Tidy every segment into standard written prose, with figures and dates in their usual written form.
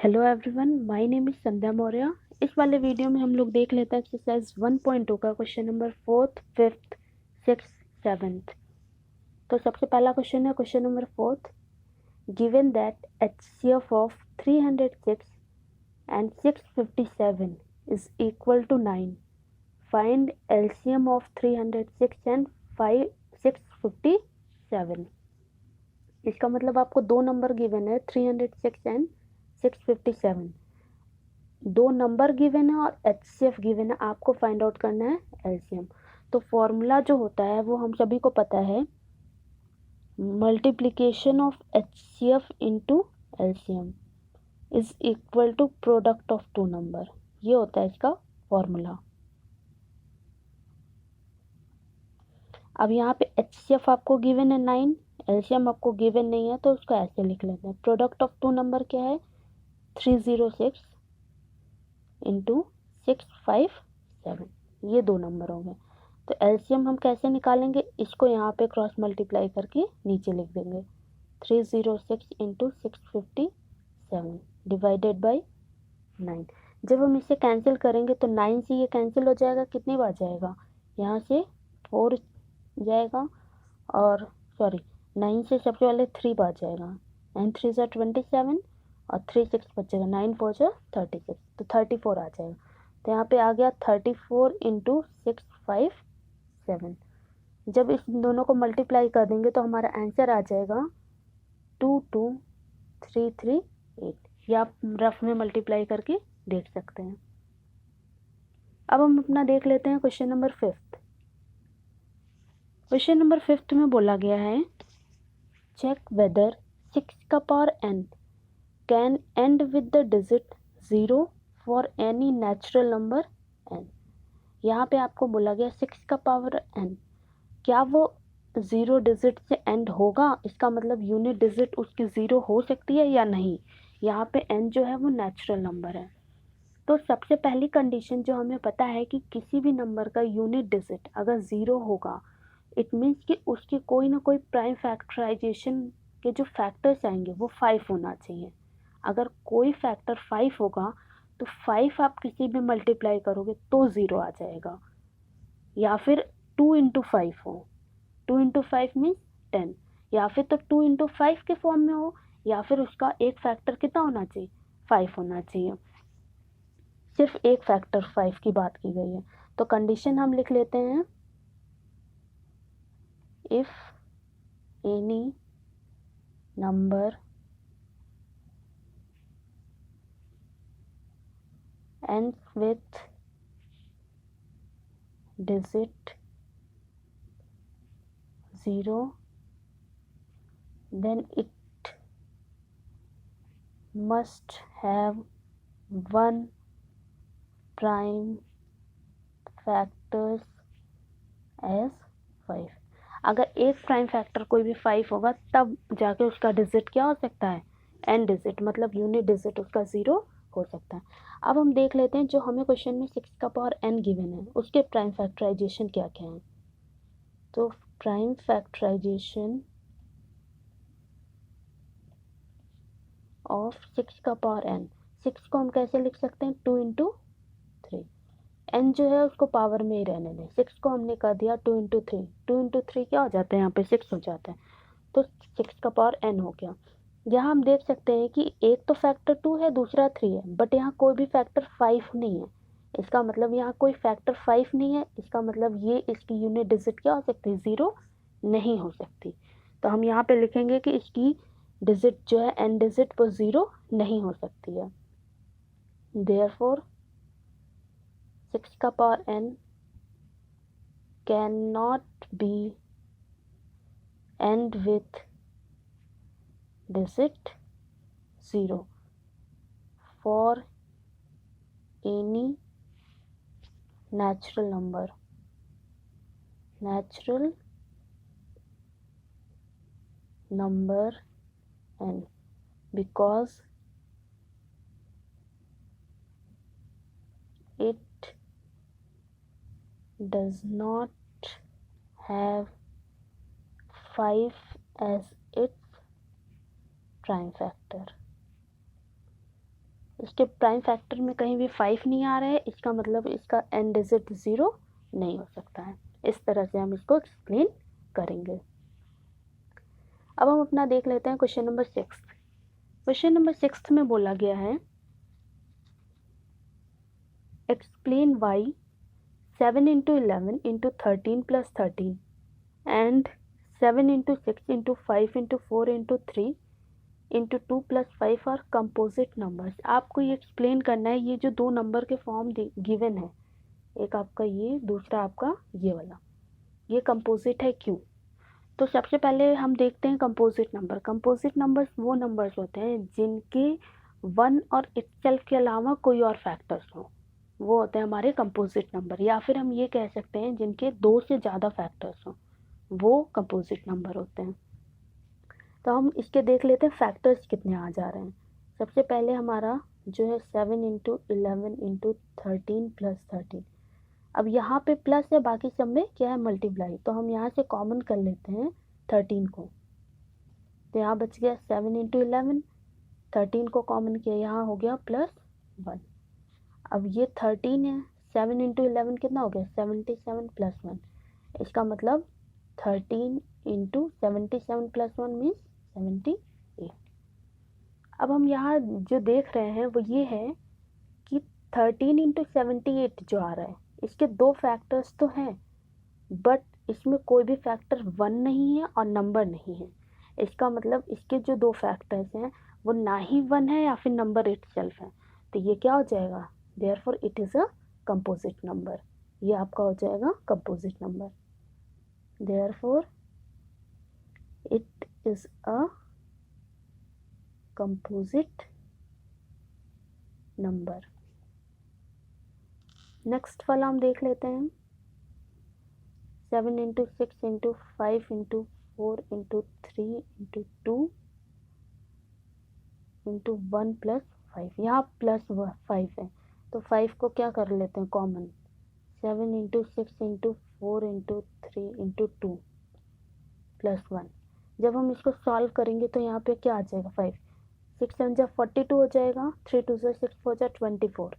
Hello everyone, my name is Sandhya Maurya. इस वाले video में हम लोग देख लेते हैं एक्सरसाइज 1.2 का question number 4th, 5th, 6th, 7th। तो सबसे पहला क्वेश्चन है question number 4th। Given that HCF of 306 and 657 is equal to 9, find LCM of 306 and 657। इसका मतलब आपको दो नंबर गिवन है, 306 एंड 657। दो नंबर गिवन है और HCF गिवन है, आपको फाइंड आउट करना है LCM। तो फॉर्मूला जो होता है वो हम सभी को पता है, multiplication of HCF into LCM is equal to product of two number. ये होता है इसका फॉर्मूला। अब यहाँ पे HCF आपको गिवन है 9, LCM आपको गिवन नहीं है, तो उसको ऐसे लिख लेते हैं। प्रोडक्ट ऑफ टू नंबर क्या है? 306 इंटू 657, ये दो नंबर हो गए। तो LCM हम कैसे निकालेंगे? इसको यहाँ पे क्रॉस मल्टीप्लाई करके नीचे लिख देंगे। 306 इंटू 657 डिवाइडेड बाई 9। जब हम इसे कैंसिल करेंगे तो 9 से ये कैंसिल हो जाएगा, कितनी बार जाएगा? यहाँ से 4 जाएगा, और सॉरी 9 से सबसे पहले 3 बार जाएगा। 9 3 ज़ा 27 और 3 6 बचेगा, 9 4 ज़ा 36, तो 34 आ जाएगा। तो यहाँ पे आ गया 34 इंटू 657। जब इस दोनों को मल्टीप्लाई कर देंगे तो हमारा आंसर आ जाएगा 22338। ये आप रफ में मल्टीप्लाई करके देख सकते हैं। अब हम अपना देख लेते हैं question number 5th। Question number 5th में बोला गया है, चेक वेदर 6 का power n can and with the digit 0 for any natural number n। यहाँ पे आपको बोला गया 6 का पावर n, क्या वो 0 डिजिट से एंड होगा? इसका मतलब यूनिट डिजिट उसकी 0 हो सकती है या नहीं। यहाँ पे n जो है वो नेचुरल नंबर है। तो सबसे पहली कंडीशन जो हमें पता है कि किसी भी नंबर का यूनिट डिजिट अगर 0 होगा, इट मीन्स कि उसकी कोई ना कोई प्राइम फैक्टराइजेशन के जो फैक्टर्स आएंगे वो 5 होना चाहिए। अगर कोई फैक्टर 5 होगा तो 5 आप किसी भी मल्टीप्लाई करोगे तो 0 आ जाएगा। या फिर 2 इंटू 5 हो, 2 इंटू 5 मीन्स 10, या फिर तो 2 इंटू 5 के फॉर्म में हो, या फिर उसका एक फैक्टर कितना होना चाहिए? 5 होना चाहिए। सिर्फ एक फैक्टर 5 की बात की गई है। तो कंडीशन हम लिख लेते हैं, if any number ends with digit 0, then it must have one prime factors as 5। अगर एक प्राइम फैक्टर कोई भी 5 होगा तब जाके उसका डिजिट क्या हो सकता है? n डिजिट, मतलब यूनिट डिजिट उसका 0 हो सकता है। अब हम देख लेते हैं, जो हमें क्वेश्चन में 6 का पावर n गिवन है उसके प्राइम फैक्टराइजेशन क्या क्या है। तो प्राइम फैक्टराइजेशन ऑफ 6 का पावर n, 6 को हम कैसे लिख सकते हैं? 2 इंटू 3। n जो है उसको पावर में ही रहने दें। 6 को हमने कर दिया 2 इंटू 3, 2 इंटू 3 क्या हो जाता है? यहाँ पे 6 हो जाता है। तो 6 का पावर n हो गया। यहाँ हम देख सकते हैं कि एक तो फैक्टर 2 है, दूसरा 3 है, बट यहाँ कोई भी फैक्टर 5 नहीं है। इसका मतलब यहाँ कोई फैक्टर 5 नहीं है, इसका मतलब ये इसकी यूनिट डिजिट क्या हो सकती है? 0 नहीं हो सकती। तो हम यहाँ पे लिखेंगे कि इसकी डिजिट जो है n डिजिट वो 0 नहीं हो सकती है। देयरफॉर 6 का power n can not be and with digit 0 for any natural number n, because it does not have 5 as its prime factor। इसके प्राइम फैक्टर में कहीं भी 5 नहीं आ रहा है, इसका मतलब इसका एंड डिजिट 0 नहीं हो सकता है। इस तरह से हम इसको एक्सप्लेन करेंगे। अब हम अपना देख लेते हैं क्वेश्चन नंबर 6। क्वेश्चन नंबर 6 में बोला गया है explain why 7 into 11 into 13 plus 13 and 7 into 6 into 5 into 4 into 3 into 2 plus 5 are composite numbers। आपको ये एक्सप्लेन करना है, ये जो दो नंबर के फॉर्म गिवन है, एक आपका ये, दूसरा आपका ये वाला, ये कंपोजिट है क्यों। तो सबसे पहले हम देखते हैं कंपोजिट नंबर। कंपोजिट नंबर्स वो नंबर्स होते हैं जिनके 1 और इटसेल्फ के अलावा कोई और फैक्टर्स हो, वो होते हैं हमारे कंपोजिट नंबर। या फिर हम ये कह सकते हैं जिनके 2 से ज़्यादा फैक्टर्स हो, वो कंपोजिट नंबर होते हैं। तो हम इसके देख लेते हैं फैक्टर्स कितने आ जा रहे हैं। सबसे पहले हमारा जो है 7 into 11 into 13 plus 13। अब यहाँ पे प्लस है, बाकी सब में क्या है मल्टीप्लाई, तो हम यहाँ से कॉमन कर लेते हैं 13 को, तो यहाँ बच गया 7 into 11, 13 को कॉमन किया, यहाँ हो गया +1। अब ये 13 है, 7 into 11 कितना हो गया 77 + 1, इसका मतलब 13 into 77 + 1 मीन्स 78। अब हम यहाँ जो देख रहे हैं वो ये है कि 13 into 78 जो आ रहा है, इसके 2 फैक्टर्स तो हैं, बट इसमें कोई भी फैक्टर 1 नहीं है और नंबर नहीं है। इसका मतलब इसके जो 2 फैक्टर्स हैं वो ना ही 1 है या फिर नंबर इटसेल्फ है, तो ये क्या हो जाएगा, therefore it is a composite number. ये आपका हो जाएगा composite number, therefore it is a composite number. Next वाला हम देख लेते हैं 7 into 6 into 5 into 4 into 3 into 2 into 1 plus 5। यहाँ प्लस 5 है तो 5 को क्या कर लेते हैं common, 7 into 6 into 4 into 3 into 2 plus 1। जब हम इसको सॉल्व करेंगे तो यहाँ पे क्या आ जाएगा 5, 6 7 जा 42 हो जाएगा, 3 2 जा 6 4 जा 24,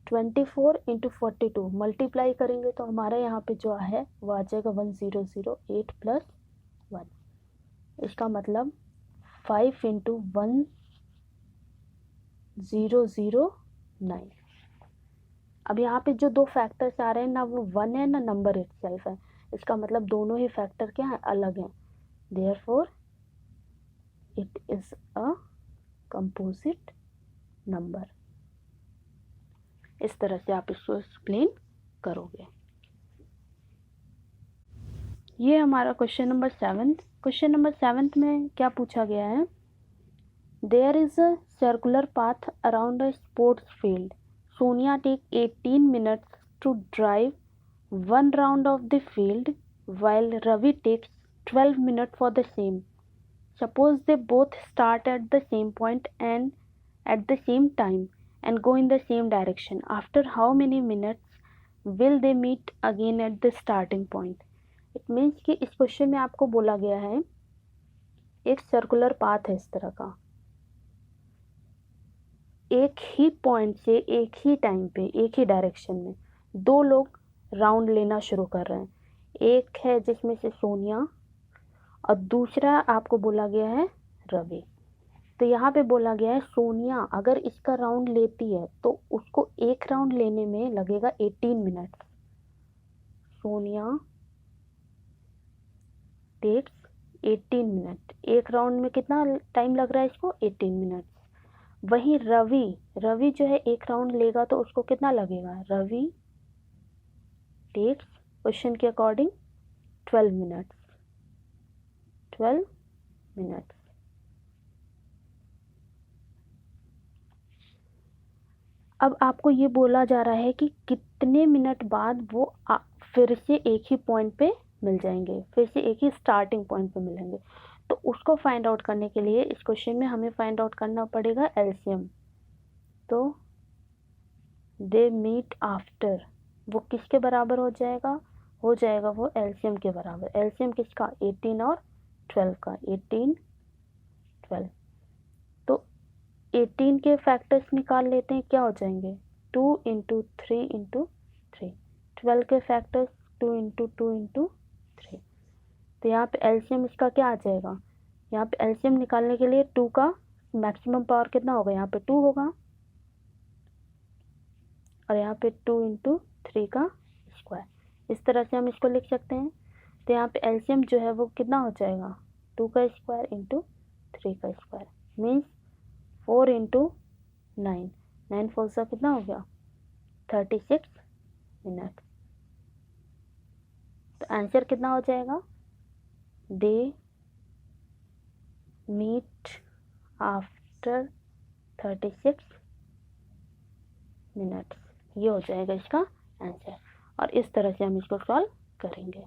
24 into 42 मल्टीप्लाई करेंगे तो हमारा यहाँ पे जो है वो आ जाएगा 1008 + 1। इसका मतलब 5 into 1009। अब यहाँ पे जो 2 फैक्टर्स आ रहे हैं ना वो 1 है ना नंबर इटसेल्फ है, इसका मतलब दोनों ही फैक्टर क्या है अलग हैं, therefore it is a composite number. इस तरह से आप इसको एक्सप्लेन करोगे। ये हमारा क्वेश्चन नंबर 7। क्वेश्चन नंबर 7 में क्या पूछा गया है, there is a circular path around a sports field, Sonia take 18 minutes to drive 1 round of the field while Ravi takes 12 minutes for the same. Suppose they both start at the same point and at the same time and go in the same direction. After how many minutes will they meet again at the starting point? It means कि इस question में आपको बोला गया है एक circular path है इस तरह का, एक ही पॉइंट से एक ही टाइम पे एक ही डायरेक्शन में 2 लोग राउंड लेना शुरू कर रहे हैं। एक है जिसमें से सोनिया और दूसरा आपको बोला गया है रवि। तो यहाँ पे बोला गया है सोनिया अगर इसका राउंड लेती है तो उसको एक राउंड लेने में लगेगा 18 मिनट। सोनिया टेक्स 18 मिनट, एक राउंड में कितना टाइम लग रहा है इसको 18 मिनट। वहीं रवि जो है एक राउंड लेगा तो उसको कितना लगेगा, रवि टेक्स क्वेश्चन के अकॉर्डिंग 12 मिनट्स। अब आपको ये बोला जा रहा है कि कितने मिनट बाद वो फिर से एक ही पॉइंट पे मिल जाएंगे, फिर से एक ही स्टार्टिंग पॉइंट पे मिलेंगे। तो उसको फाइंड आउट करने के लिए इस क्वेश्चन में हमें फाइंड आउट करना पड़ेगा एलसीएम। तो दे मीट आफ्टर वो किसके बराबर हो जाएगा वो एलसीएम के बराबर। एलसीएम किसका 18 और 12 का, 18 12। तो 18 के फैक्टर्स निकाल लेते हैं, क्या हो जाएंगे 2 इंटू 3 इंटू 3। 12 के फैक्टर्स 2 इंटू 2 इंटू 3। तो यहाँ पे एलसीएम इसका क्या आ जाएगा, यहाँ पे एलसीएम निकालने के लिए 2 का मैक्सिमम पावर कितना होगा, यहाँ पे 2 होगा और यहाँ पे 2 इंटू 3 का स्क्वायर। इस तरह से हम इसको लिख सकते हैं। तो यहाँ पे एलसीएम जो है वो कितना हो जाएगा 2 का स्क्वायर इंटू 3 का स्क्वायर मीन्स 4 इंटू 9। 9 4 सा कितना हो गया 36 मिनट। तो आंसर कितना हो जाएगा, दे मीट आफ्टर 36 मिनट्स। ये हो जाएगा इसका आंसर और इस तरह से हम इसको सॉल्व करेंगे।